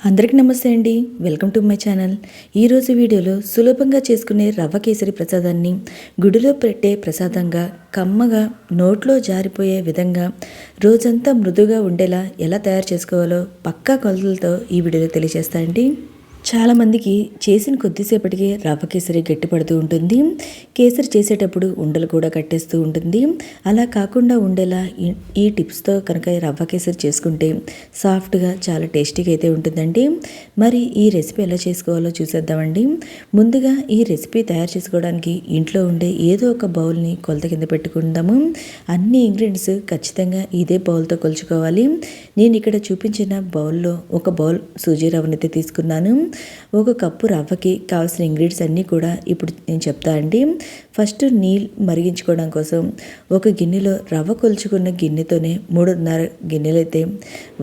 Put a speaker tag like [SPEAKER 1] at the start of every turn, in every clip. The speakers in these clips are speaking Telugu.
[SPEAKER 1] అందరికీ నమస్తే అండి. Welcome to my channel. ఈరోజు వీడియోలో సులభంగా చేసుకునే రవ్వ కేసరి ప్రసాదాన్ని గుడిలో పెట్టే ప్రసాదంగా కమ్మగా నోట్లో జారిపోయే విధంగా రోజంతా మృదుగా ఉండేలా ఎలా తయారు చేసుకోవాలో పక్కా కొలతలతో ఈ వీడియోలో తెలియజేస్తానండి. చాలామందికి చేసిన కొద్దిసేపటికి రవ్వ కేసరి గట్టిపడుతూ ఉంటుంది. కేసరి చేసేటప్పుడు ఉండలు కూడా కట్టేస్తూ ఉంటుంది. అలా కాకుండా ఉండేలా ఈ టిప్స్తో కనుక రవ్వ కేసరి చేసుకుంటే సాఫ్ట్గా చాలా టేస్టీగా అయితే ఉంటుందండి. మరి ఈ రెసిపీ ఎలా చేసుకోవాలో చూసేద్దామండి. ముందుగా ఈ రెసిపీ తయారు చేసుకోవడానికి ఇంట్లో ఉండే ఏదో ఒక బౌల్ని కొలత కింద పెట్టుకుందాము. అన్ని ఇంగ్రీడియంట్స్ ఖచ్చితంగా ఇదే బౌల్తో కొలుచుకోవాలి. నేను ఇక్కడ చూపించిన బౌల్లో ఒక బౌల్ సూజీ రవ్వనైతే తీసుకున్నాను. ఒక కప్పు రవ్వకి కావాల్సిన ఇంగ్రీడియంట్స్ అన్నీ కూడా ఇప్పుడు నేను చెప్తా అండి. ఫస్ట్ నీళ్ళు మరిగించుకోవడం కోసం ఒక గిన్నెలో రవ్వ కొలుచుకున్న గిన్నెతోనే 3.5 గిన్నెలు అయితే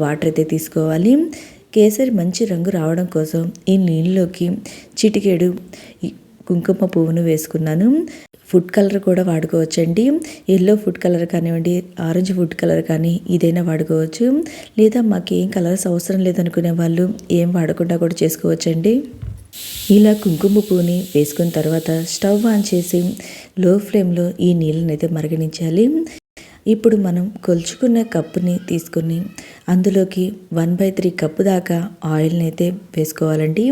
[SPEAKER 1] వాటర్ అయితే తీసుకోవాలి. కేసరి మంచి రంగు రావడం కోసం ఈ నీళ్ళలోకి చిటికెడు కుంకుమ పువ్వును వేసుకున్నాను. ఫుడ్ కలర్ కూడా వాడుకోవచ్చండి. ఎల్లో ఫుడ్ కలర్ కానివ్వండి, ఆరెంజ్ ఫుడ్ కలర్ కానీ ఇదైనా వాడుకోవచ్చు. లేదా మాకు ఏం కలర్స్ అవసరం లేదనుకునే వాళ్ళు ఏం వాడకుండా కూడా చేసుకోవచ్చండి. ఇలా కుంకుమ పువ్వుని వేసుకున్న తర్వాత స్టవ్ ఆన్ చేసి లో ఫ్లేమ్లో ఈ నీళ్ళని అయితే మరగనించాలి. ఇప్పుడు మనం కొలుచుకున్న కప్పుని తీసుకుని అందులోకి 1/3 కప్పు దాకా ఆయిల్ని అయితే వేసుకోవాలండి.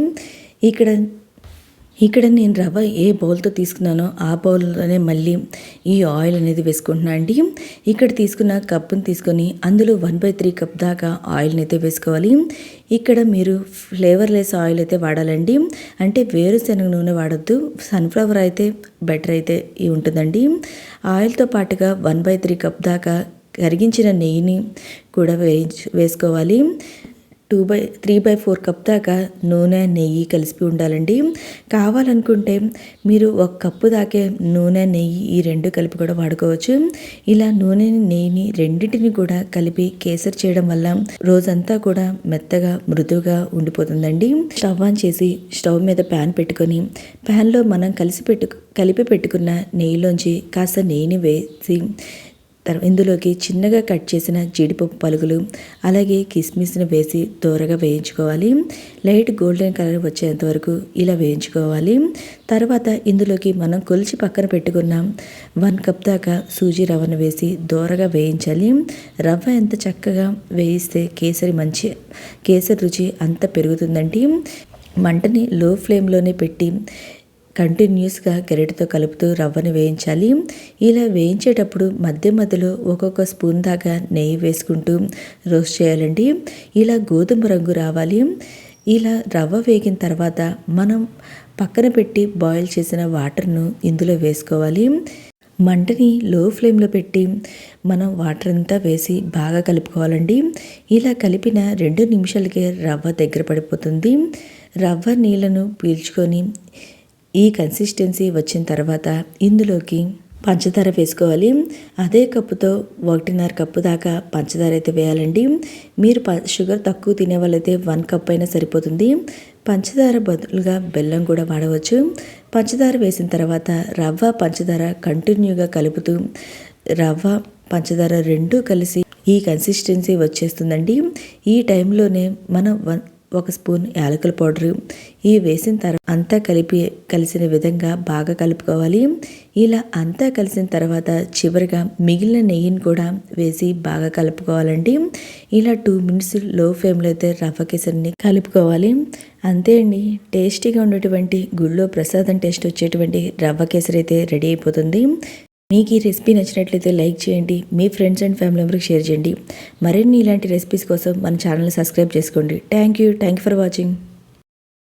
[SPEAKER 1] ఇక్కడ నేను రవ్వ ఏ బౌల్తో తీసుకున్నానో ఆ బౌల్లోనే మళ్ళీ ఈ ఆయిల్ అనేది వేసుకుంటున్నాను అండి. ఇక్కడ తీసుకున్న కప్పుని తీసుకొని అందులో 1/3 కప్ దాకా ఆయిల్ని అయితే వేసుకోవాలి. ఇక్కడ మీరు ఫ్లేవర్లెస్ ఆయిల్ అయితే వాడాలండి. అంటే వేరుశనగ నూనె వాడద్దు, సన్ఫ్లవర్ అయితే బెటర్ అయితే ఉంటుందండి. ఆయిల్తో పాటుగా 1/3 కప్ దాకా కరిగించిన నెయ్యిని కూడా వేసుకోవాలి. 3/4 కప్ దాకా నూనె నెయ్యి కలిపి ఉండాలండి. కావాలనుకుంటే మీరు 1 కప్పు దాకే నూనె నెయ్యి ఈ రెండు కలిపి కూడా వాడుకోవచ్చు. ఇలా నూనెని నెయ్యిని రెండింటిని కూడా కలిపి కేసరి చేయడం వల్ల రోజంతా కూడా మెత్తగా మృదువుగా ఉండిపోతుందండి. స్టవ్ ఆన్ చేసి స్టవ్ మీద ప్యాన్ పెట్టుకొని ప్యాన్లో మనం కలిపి పెట్టుకున్న నెయ్యిలోంచి కాస్త నెయ్యిని వేసి ఇందులోకి చిన్నగా కట్ చేసిన జీడిపప్పు పలుకులు అలాగే కిస్మిస్ని వేసి దోరగా వేయించుకోవాలి. లైట్ గోల్డెన్ కలర్ వచ్చేంత వరకు ఇలా వేయించుకోవాలి. తర్వాత ఇందులోకి మనం కొలిచి పక్కన పెట్టుకున్న 1 కప్ దాకా సూజీ రవ్వను వేసి దోరగా వేయించాలి. రవ్వ ఎంత చక్కగా వేయిస్తే కేసరి రుచి అంత పెరుగుతుందండి. మంటని లో ఫ్లేమ్లోనే పెట్టి కంటిన్యూస్గా గరిటెతో కలుపుతూ రవ్వను వేయించాలి. ఇలా వేయించేటప్పుడు మధ్యలో ఒక్కొక్క స్పూన్ దాకా నెయ్యి వేసుకుంటూ రోస్ట్ చేయాలండి. ఇలా గోధుమ రంగు రావాలి. ఇలా రవ్వ వేగిన తర్వాత మనం పక్కన పెట్టి బాయిల్ చేసిన వాటర్ను ఇందులో వేసుకోవాలి. మంటని లో ఫ్లేమ్లో పెట్టి మనం వాటర్ అంతా వేసి బాగా కలుపుకోవాలండి. ఇలా కలిపిన 2 నిమిషాలకే రవ్వ దగ్గర పడిపోతుంది. రవ్వ నీళ్ళను పీల్చుకొని ఈ కన్సిస్టెన్సీ వచ్చిన తర్వాత ఇందులోకి పంచదార వేసుకోవాలి. అదే కప్పుతో 1.5 కప్పు దాకా పంచదార అయితే వేయాలండి. మీరు షుగర్ తక్కువ తినే వాళ్ళైతే 1 కప్ అయినా సరిపోతుంది. పంచదార బదులుగా బెల్లం కూడా వాడవచ్చు. పంచదార వేసిన తర్వాత రవ్వ పంచదార కంటిన్యూగా కలుపుతూ రవ్వ పంచదార రెండూ కలిసి ఈ కన్సిస్టెన్సీ వచ్చేస్తుందండి. ఈ టైంలోనే మనం 1 స్పూన్ యాలకుల పౌడరు వేసిన తర్వాత అంతా కలిసిన విధంగా బాగా కలుపుకోవాలి. ఇలా అంతా కలిసిన తర్వాత చివరిగా మిగిలిన నెయ్యిని కూడా వేసి బాగా కలుపుకోవాలండి. ఇలా 2 మినిట్స్ లో ఫ్లేమ్లో అయితే రవ్వ కేసరిని కలుపుకోవాలి. అంతే అండి, టేస్టీగా ఉండేటువంటి గుళ్ళో ప్రసాదం టేస్ట్ వచ్చేటువంటి రవ్వ కేసరి అయితే రెడీ అయిపోతుంది. మీకు ఈ రెసిపీ నచ్చినట్లయితే లైక్ చేయండి, మీ ఫ్రెండ్స్ అండ్ ఫ్యామిలీ మెంబర్కి షేర్ చేయండి. మరిన్ని ఇలాంటి రెసిపీస్ కోసం మన ఛానల్ని సబ్స్క్రైబ్ చేసుకోండి. Thank you for watching.